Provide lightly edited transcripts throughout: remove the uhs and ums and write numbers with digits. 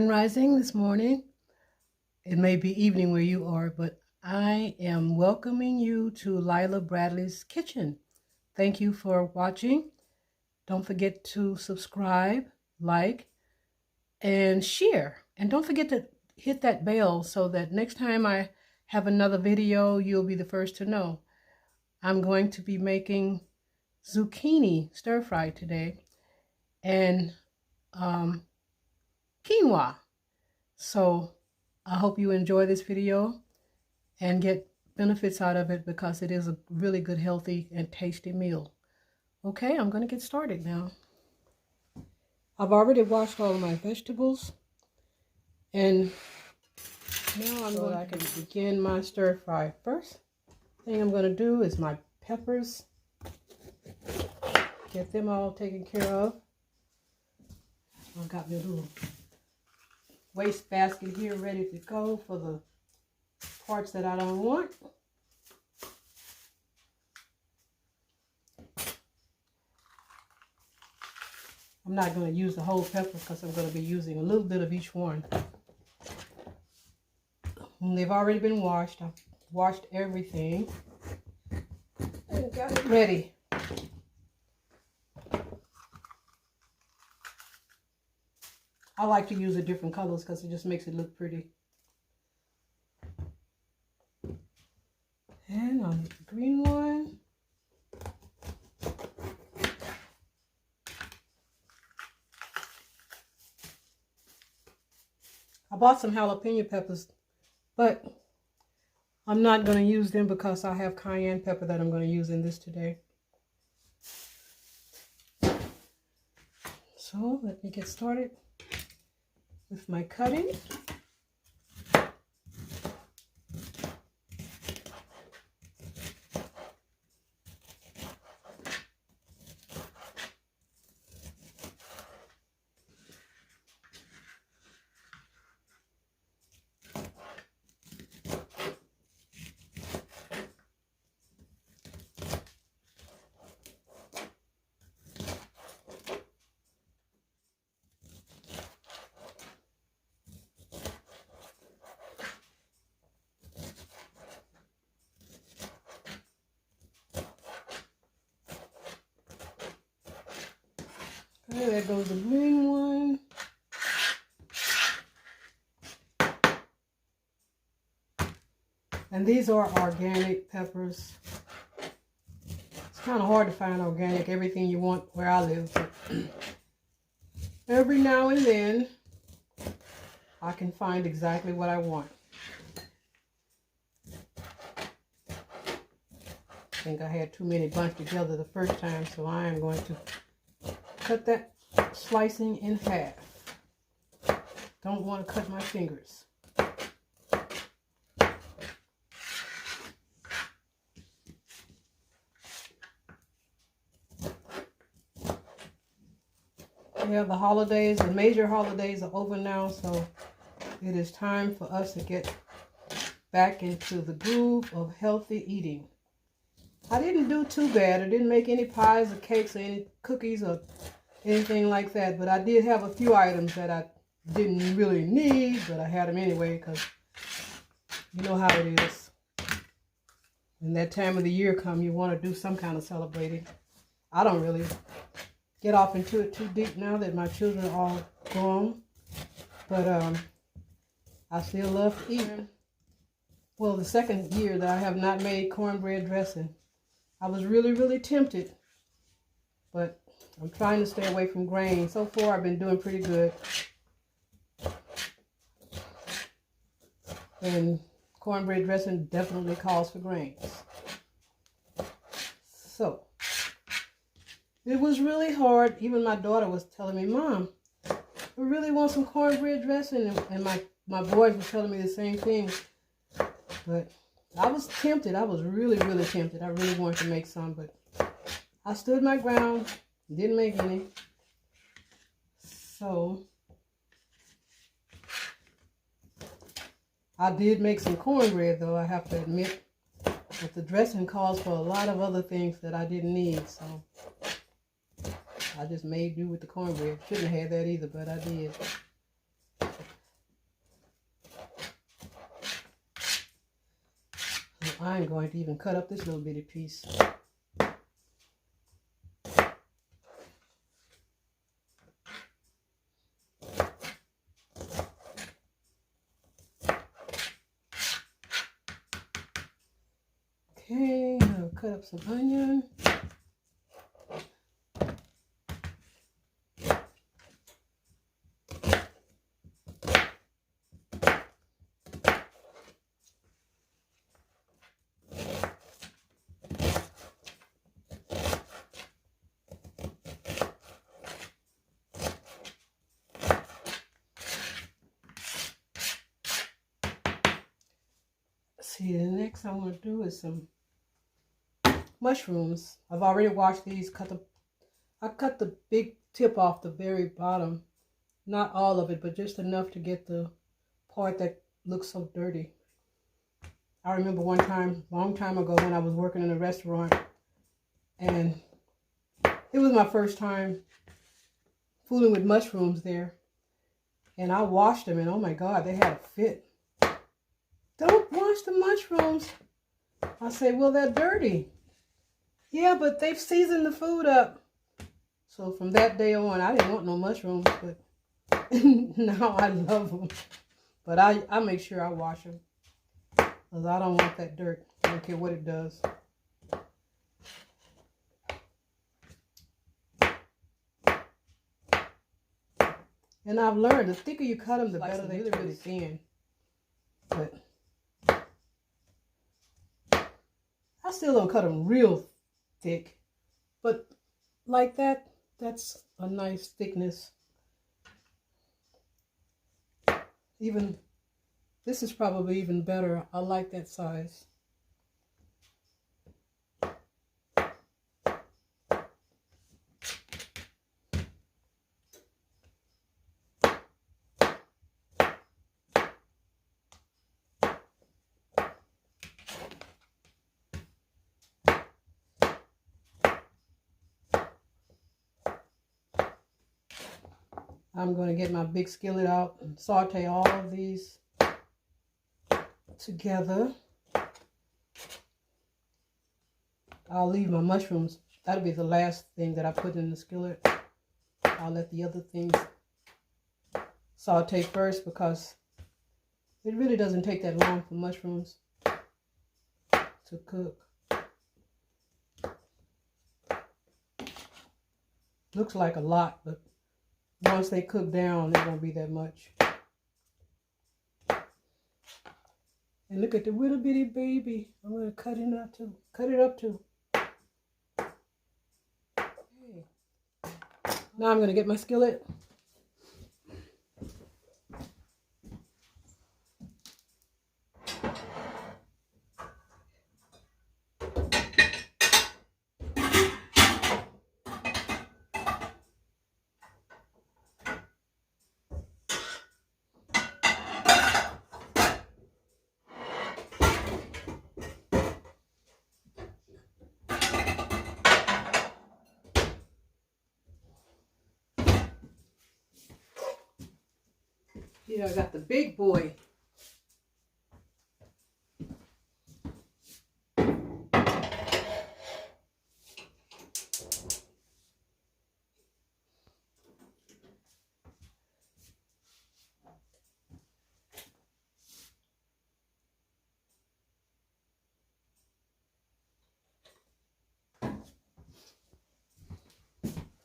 Grand Rising this morning. It may be evening where you are, but I am welcoming you to Lila Bradley's Kitchen. Thank you for watching. Don't forget to subscribe, like, and share. And don't forget to hit that bell so that next time I have another video, you'll be the first to know. I'm going to be making zucchini stir fry today and quinoa. So I hope you enjoy this video and get benefits out of it because it is a really good, healthy, and tasty meal. Okay, I'm going to get started now. I've already washed all of my vegetables, and now I can begin my stir fry. First thing I'm going to do is my peppers. Get them all taken care of. I've got my little waste basket here ready to go for the parts that I don't want. I'm not going to use the whole pepper because I'm going to be using a little bit of each one. And they've already been washed. I've washed everything and got it ready. I like to use the different colors because it just makes it look pretty. And on the green one, I bought some jalapeno peppers, but I'm not going to use them because I have cayenne pepper that I'm going to use in this today. So let me get started with my cutting. Okay, there goes the green one. And these are organic peppers. It's kind of hard to find organic, everything you want where I live. But every now and then, I can find exactly what I want. I think I had too many bunched together the first time, so I am going to cut that slicing in half. Don't want to cut my fingers. Yeah, the holidays, the major holidays are over now, so it is time for us to get back into the groove of healthy eating. I didn't do too bad. I didn't make any pies or cakes or any cookies or anything like that, but I did have a few items that I didn't really need, but I had them anyway because you know how it is. When that time of the year comes, you want to do some kind of celebrating. I don't really get off into it too deep now that my children are all grown, but I still love to eat. Well, the second year that I have not made cornbread dressing, I was really tempted, but I'm trying to stay away from grain. So far, I've been doing pretty good. And cornbread dressing definitely calls for grains. So, it was really hard. Even my daughter was telling me, Mom, we really want some cornbread dressing. And my boys were telling me the same thing. But I was tempted. I was really tempted. I really wanted to make some, but I stood my ground. Didn't make any. So I did make some cornbread, though, I have to admit. But the dressing calls for a lot of other things that I didn't need, so I just made do with the cornbread. Shouldn't have had that either, but I did. I'm going to even cut up this little bitty piece. Okay, I'll cut up some onion. See, the next I'm going to do is some mushrooms. I've already washed these. I cut the big tip off the very bottom. Not all of it, but just enough to get the part that looks so dirty. I remember one time, long time ago, when I was working in a restaurant, and it was my first time fooling with mushrooms there. And I washed them, and oh my God, they had a fit. Don't wash the mushrooms. I say, well, they're dirty. Yeah, but they've seasoned the food up. So from that day on, I didn't want no mushrooms, but now I love them. But I make sure I wash them, because I don't want that dirt. I don't care what it does. And I've learned the thicker you cut them, the better they really thin. But I still don't cut them real thick. But like that, that's a nice thickness. Even this is probably even better. I like that size. I'm going to get my big skillet out and saute all of these together. I'll leave my mushrooms. That'll be the last thing that I put in the skillet. I'll let the other things saute first, because it really doesn't take that long for mushrooms to cook. Looks like a lot, but once they cook down, it won't be that much. And look at the little bitty baby. I'm going to cut it up too. Cut it up too. Okay. Now I'm going to get my skillet. Here I got the big boy.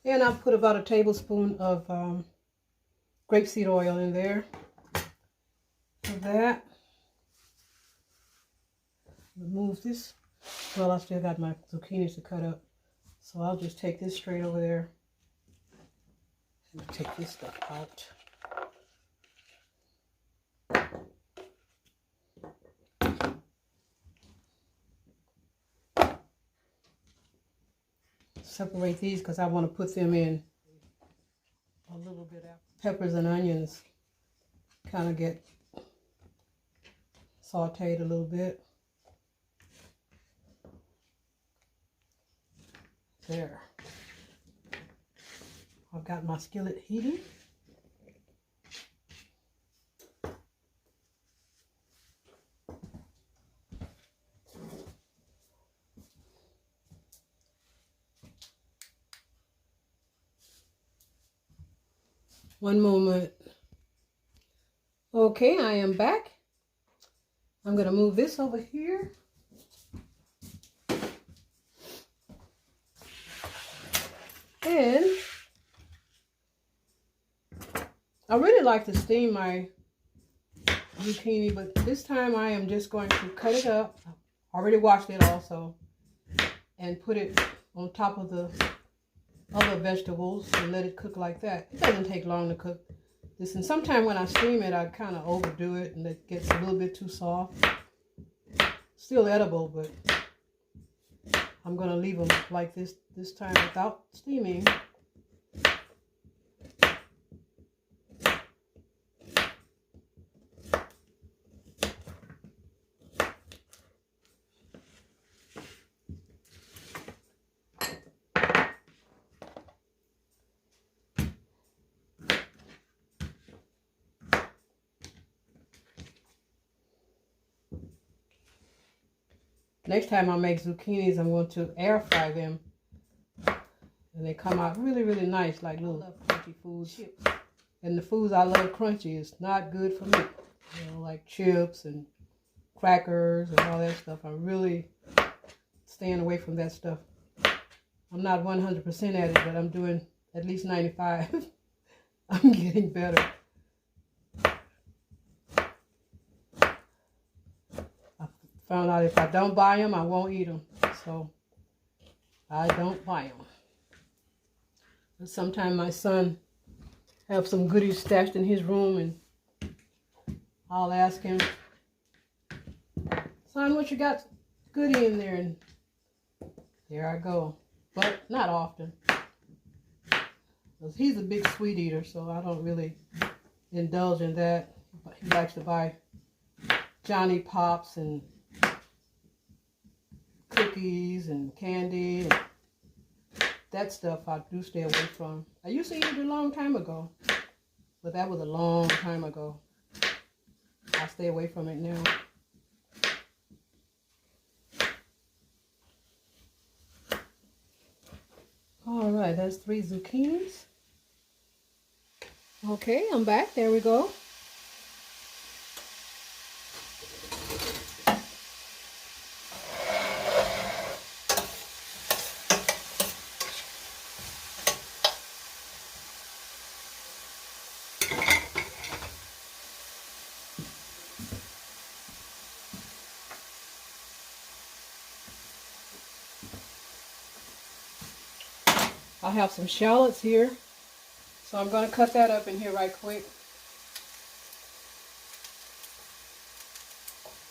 And I'll put about a tablespoon of grapeseed oil in there. For that, remove this. Well, I still got my zucchinis to cut up, so I'll just take this straight over there and take this stuff out. Separate these because I want to put them in a little bit after. Peppers and onions kind of get sauteed a little bit. There. I've got my skillet heating. One moment. Okay, I am back. I'm going to move this over here. And I really like to steam my zucchini, but this time I am just going to cut it up. I already washed it also. And put it on top of the other vegetables and let it cook like that. It doesn't take long to cook this. And sometimes when I steam it, I kind of overdo it and it gets a little bit too soft. Still edible, but I'm going to leave them like this time without steaming. Next time I make zucchinis, I'm going to air fry them. And they come out really, really nice, like little crunchy food chips. And the foods I love crunchy is not good for me. You know, like chips and crackers and all that stuff. I'm really staying away from that stuff. I'm not 100% at it, but I'm doing at least 95. I'm getting better. Found out if I don't buy them, I won't eat them. So I don't buy them. But sometimes my son have some goodies stashed in his room, and I'll ask him, "Son, what you got goodie in there?" And there I go. But not often. He's a big sweet eater, so I don't really indulge in that. He likes to buy Johnny Pops and cookies and candy, and that stuff I do stay away from. I used to eat it a long time ago, but that was a long time ago. I stay away from it now. All right, that's 3 zucchinis. Okay, I'm back. There we go. I have some shallots here, so I'm going to cut that up in here right quick.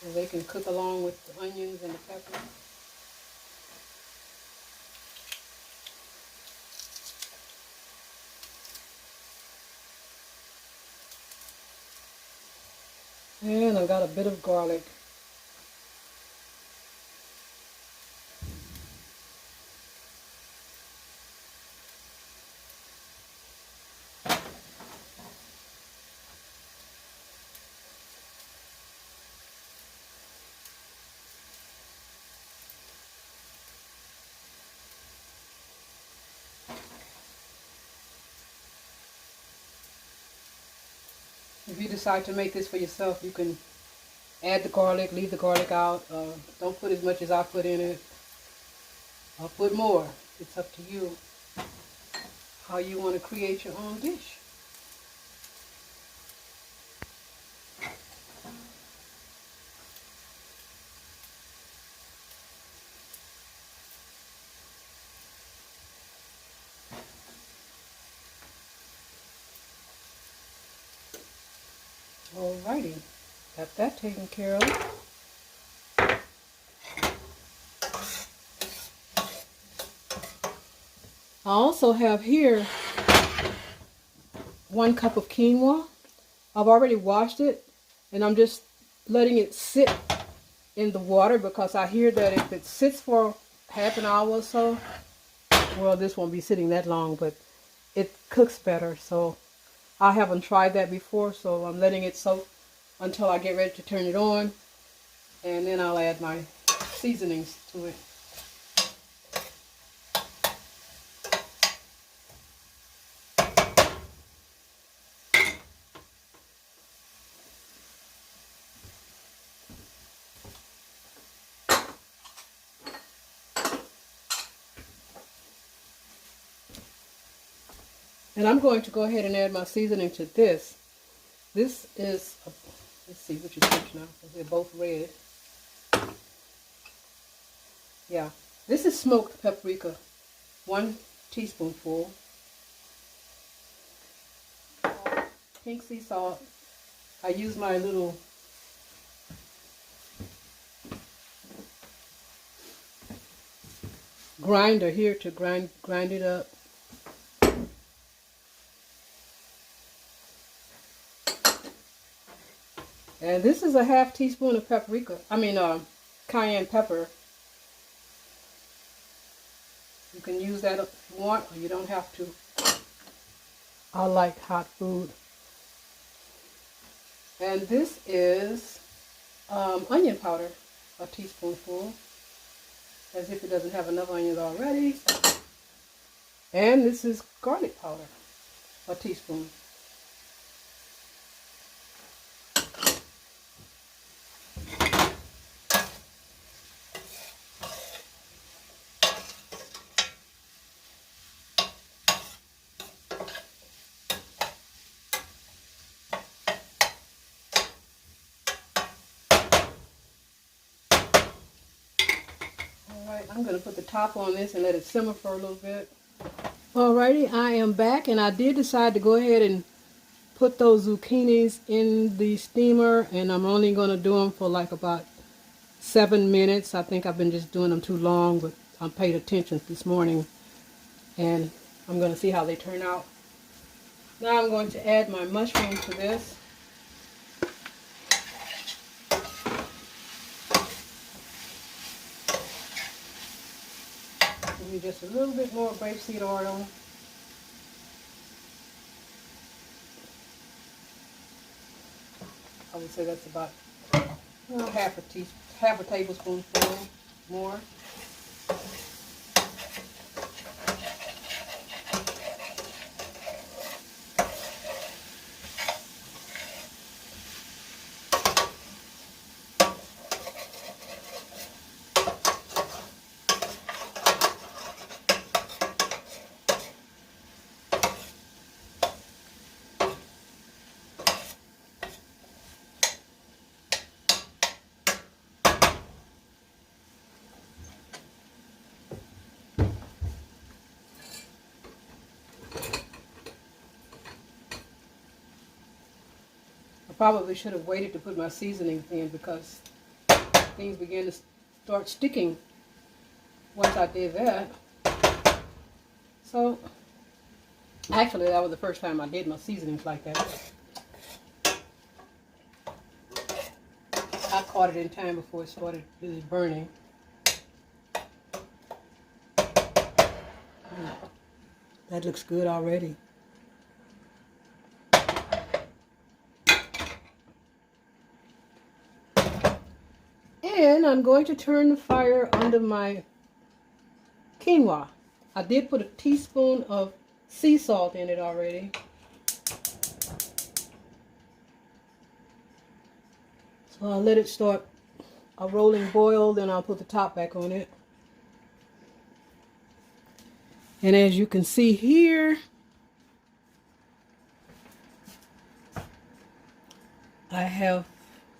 So they can cook along with the onions and the pepper. And I've got a bit of garlic. If you decide to make this for yourself, you can add the garlic, leave the garlic out. Don't put as much as I put in it. I'll put more. It's up to you how you want to create your own dish. Alrighty, got that taken care of. I also have here 1 cup of quinoa. I've already washed it, and I'm just letting it sit in the water because I hear that if it sits for half an hour or so, well, this won't be sitting that long, but it cooks better. So I haven't tried that before, so I'm letting it soak until I get ready to turn it on, and then I'll add my seasonings to it. And I'm going to go ahead and add my seasoning to this. This is, let's see which is which now, because they're both red. Yeah, this is smoked paprika, 1 teaspoonful. Pink sea salt. I use my little grinder here to grind it up. And this is a half teaspoon of cayenne pepper. You can use that if you want, or you don't have to. I like hot food. And this is onion powder, a teaspoonful, as if it doesn't have enough onions already. And this is garlic powder, a teaspoon. I'm going to put the top on this and let it simmer for a little bit. Alrighty, I am back, and I did decide to go ahead and put those zucchinis in the steamer, and I'm only going to do them for like about 7 minutes. I think I've been just doing them too long, but I paid attention this morning, and I'm going to see how they turn out. Now I'm going to add my mushroom to this. Just a little bit more grapeseed oil. I would say that's about half a tablespoonful more. Probably should have waited to put my seasoning in, because things began to start sticking once I did that. So actually that was the first time I did my seasonings like that. I caught it in time before it started really burning. That looks good already. And I'm going to turn the fire under my quinoa. I did put a teaspoon of sea salt in it already. So I'll let it start a rolling boil, then I'll put the top back on it. And as you can see here, I have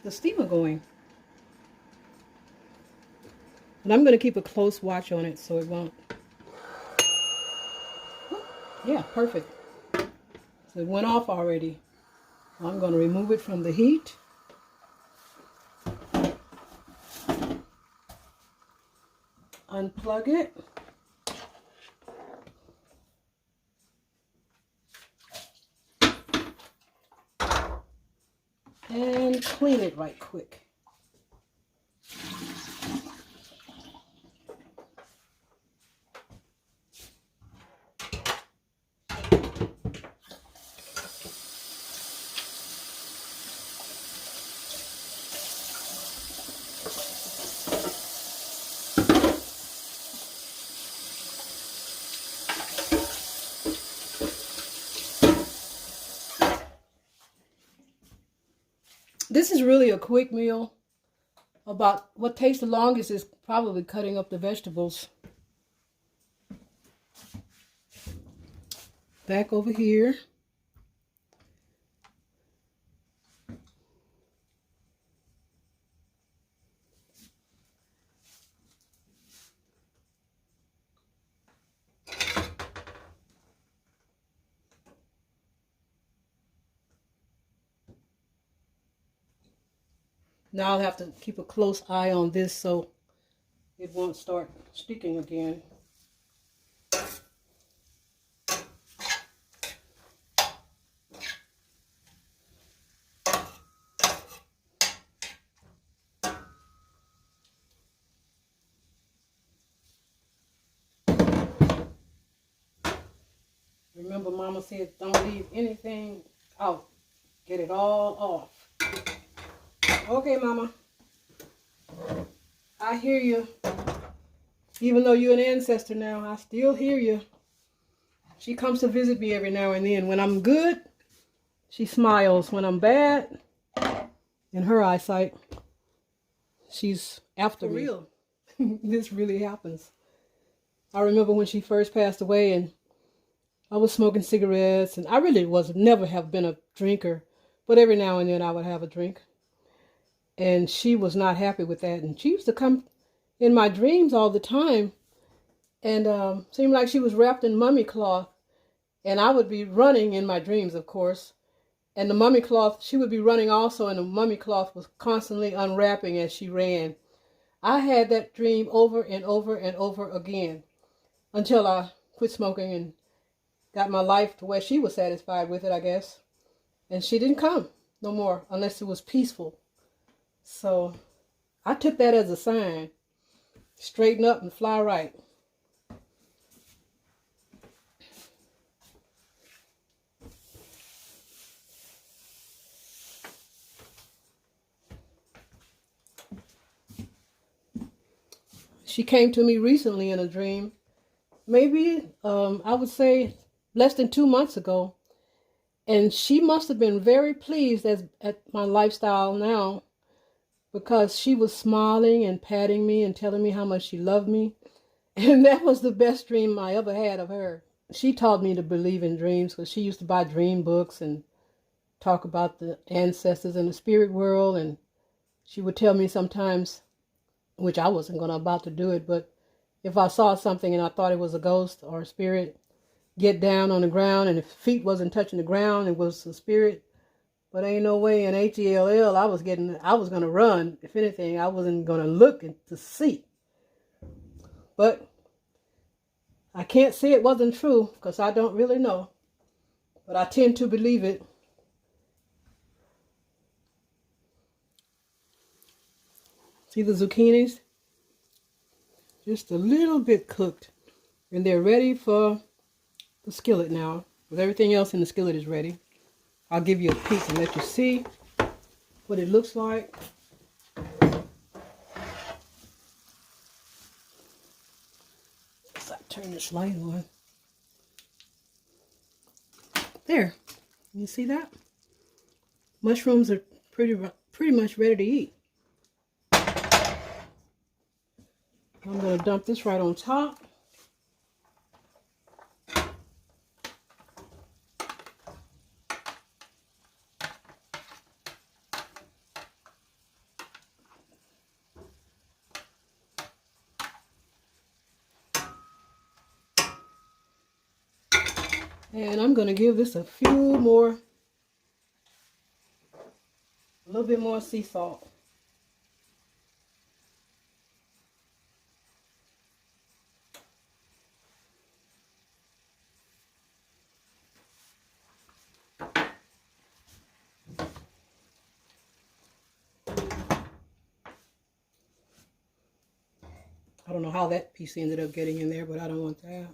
the steamer going. And I'm going to keep a close watch on it so it won't. Yeah, perfect. So it went off already. I'm going to remove it from the heat. Unplug it. And clean it right quick. This is really a quick meal. About what takes the longest is probably cutting up the vegetables. back over here. Now I'll have to keep a close eye on this so it won't start sticking again. Remember, Mama said don't leave anything out. Get it all off. Okay, Mama. I hear you. Even though you're an ancestor now, I still hear you. She comes to visit me every now and then. When I'm good, she smiles. When I'm bad, in her eyesight, she's after me. For real. This really happens. I remember when she first passed away and I was smoking cigarettes, and I really never have been a drinker, but every now and then I would have a drink. And she was not happy with that. And she used to come in my dreams all the time and seemed like she was wrapped in mummy cloth. And I would be running in my dreams, of course. And the mummy cloth, she would be running also, and the mummy cloth was constantly unwrapping as she ran. I had that dream over and over and over again until I quit smoking and got my life to where she was satisfied with it, I guess. And she didn't come no more unless it was peaceful. So I took that as a sign. Straighten up and fly right. She came to me recently in a dream. Maybe, I would say less than 2 months ago. And she must have been very pleased at my lifestyle now, because she was smiling and patting me and telling me how much she loved me. And that was the best dream I ever had of her. She taught me to believe in dreams because she used to buy dream books and talk about the ancestors and the spirit world. And she would tell me sometimes, which I wasn't about to do it, but if I saw something and I thought it was a ghost or a spirit, get down on the ground, and if feet wasn't touching the ground, it was a spirit. But ain't no way in HELL I was going to run. If anything, I wasn't going to look to see. But I can't say it wasn't true because I don't really know. But I tend to believe it. See the zucchinis? Just a little bit cooked. And they're ready for the skillet now. With everything else in the skillet is ready. I'll give you a peek and let you see what it looks like. Let's turn this light on. There. You see that? Mushrooms are pretty much ready to eat. I'm going to dump this right on top. And I'm going to give this a little bit more sea salt. I don't know how that piece ended up getting in there, but I don't want that.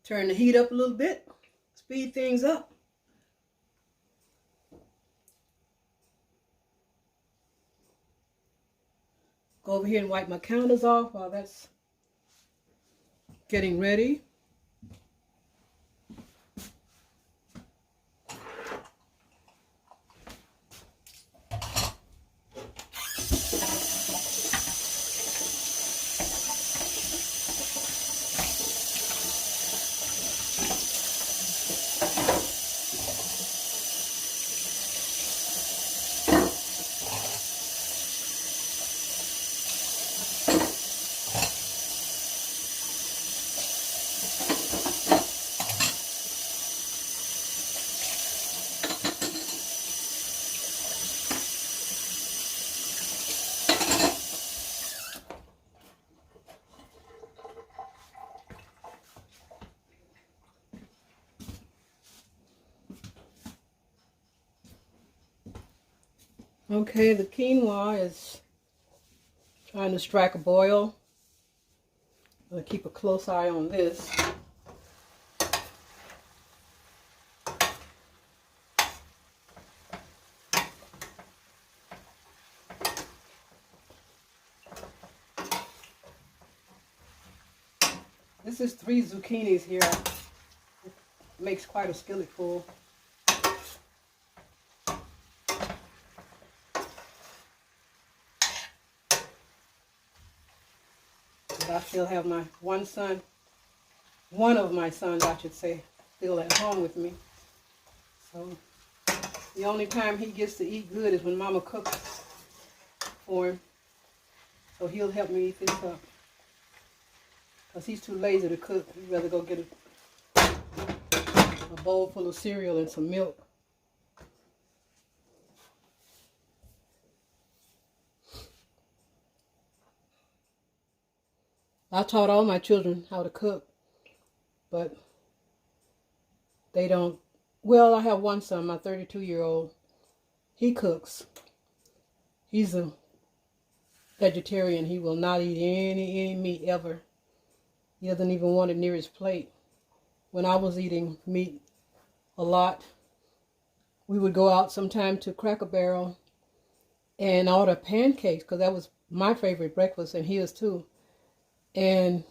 Turn the heat up a little bit, speed things up. Go over here and wipe my counters off while that's getting ready. Okay, the quinoa is trying to strike a boil. I'm going to keep a close eye on this. This is 3 zucchinis here. It makes quite a skillet full. I still have my one of my sons, I should say, still at home with me. So the only time he gets to eat good is when Mama cooks for him. So he'll help me eat this up. Because he's too lazy to cook. He'd rather go get a bowl full of cereal and some milk. I taught all my children how to cook, but they don't. Well, I have one son, my 32-year-old. He cooks. He's a vegetarian. He will not eat any meat ever. He doesn't even want it near his plate. When I was eating meat a lot, we would go out sometime to Cracker Barrel and order pancakes, because that was my favorite breakfast, and his too. And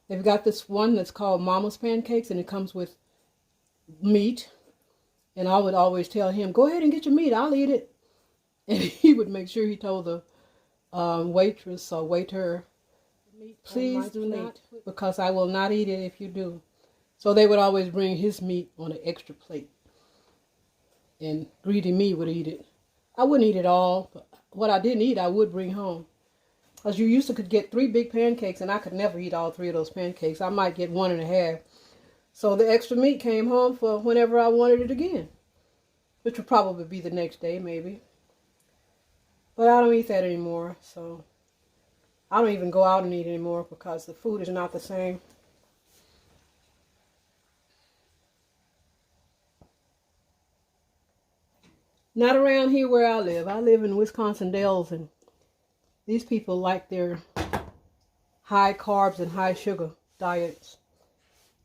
they've got this one that's called Mama's Pancakes, and it comes with meat. And I would always tell him, go ahead and get your meat, I'll eat it. And he would make sure he told the waitress or waiter, please do not, because I will not eat it if you do. So they would always bring his meat on an extra plate. And greedy me would eat it. I wouldn't eat it all, but what I didn't eat, I would bring home. Because you used to could get 3 big pancakes, and I could never eat all 3 of those pancakes. I might get 1.5. So the extra meat came home for whenever I wanted it again, which would probably be the next day, maybe. But I don't eat that anymore, so I don't even go out and eat anymore because the food is not the same. Not around here where I live. I live in Wisconsin Dells, and these people like their high carbs and high sugar diets.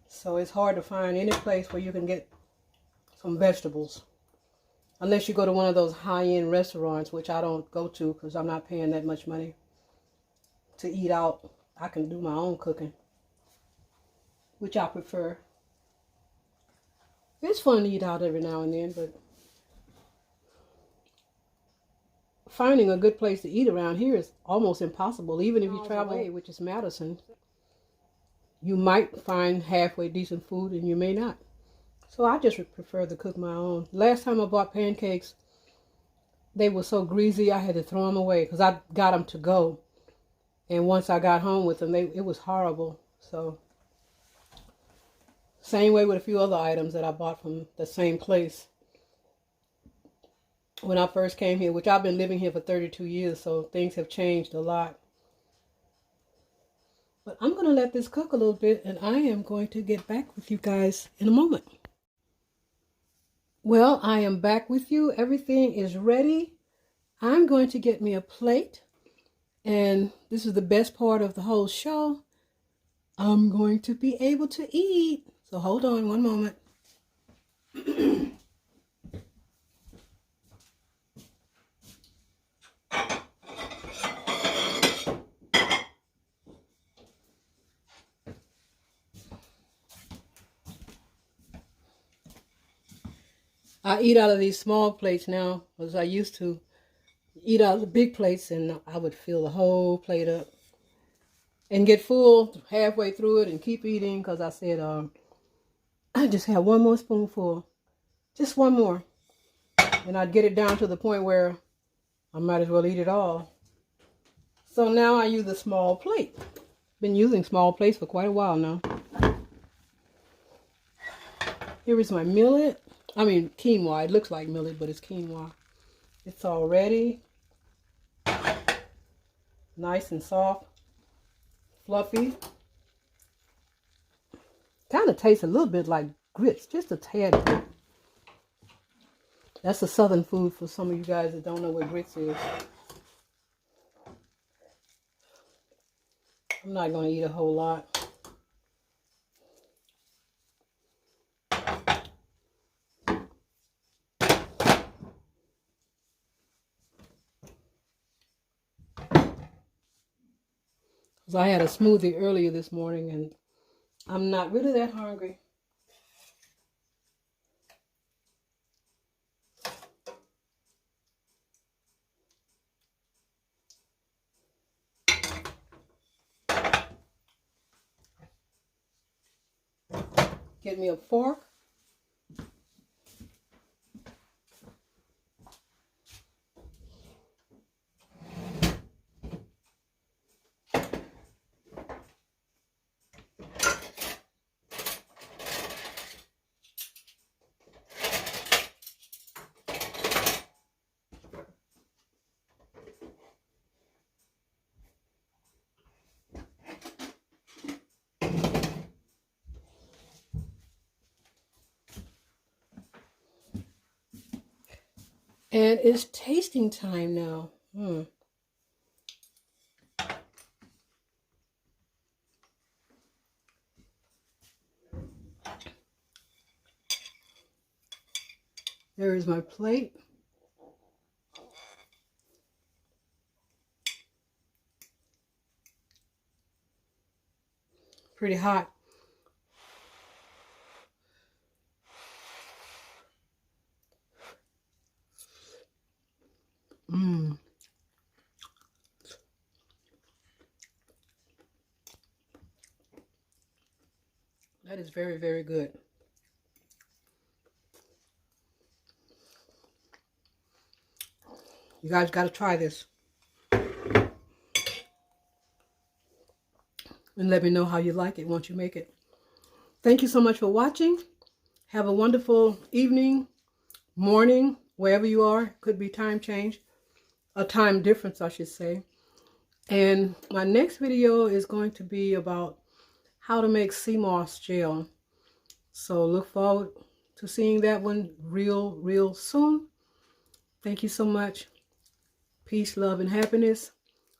So it's hard to find any place where you can get some vegetables. Unless you go to one of those high-end restaurants, which I don't go to because I'm not paying that much money to eat out. I can do my own cooking, which I prefer. It's fun to eat out every now and then, but finding a good place to eat around here is almost impossible. Even if you travel away, which is Madison, you might find halfway decent food and you may not. So I just prefer to cook my own. Last time I bought pancakes, they were so greasy I had to throw them away because I got them to go. And once I got home with them, it was horrible. So same way with a few other items that I bought from the same place when I first came here, which I've been living here for 32 years, so things have changed a lot. But I'm going to let this cook a little bit, and I am going to get back with you guys in a moment. Well, I am back with you. Everything is ready. I'm going to get me a plate, and this is the best part of the whole show. I'm going to be able to eat. So hold on one moment. I eat out of these small plates now, as I used to eat out of the big plates, and I would fill the whole plate up and get full halfway through it and keep eating because I said, I just have one more spoonful, just one more, and I'd get it down to the point where I might as well eat it all. So now I use a small plate. Been using small plates for quite a while now. Here is my millet. I mean quinoa. It looks like millet, but it's quinoa. It's all ready. Nice and soft. Fluffy. Kind of tastes a little bit like grits. Just a tad bit. That's a southern food for some of you guys that don't know what grits is. I'm not going to eat a whole lot. Because I had a smoothie earlier this morning and I'm not really that hungry. Get me a fork. And it's tasting time now. There is my plate. Pretty hot. That is very, very good. You guys got to try this. And let me know how you like it once you make it. Thank you so much for watching. Have a wonderful evening, morning, wherever you are. Could be time change. A time difference, I should say. And my next video is going to be about how to make sea moss gel. So look forward to seeing that one real soon. Thank you so much. Peace, love, and happiness.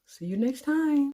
See you next time.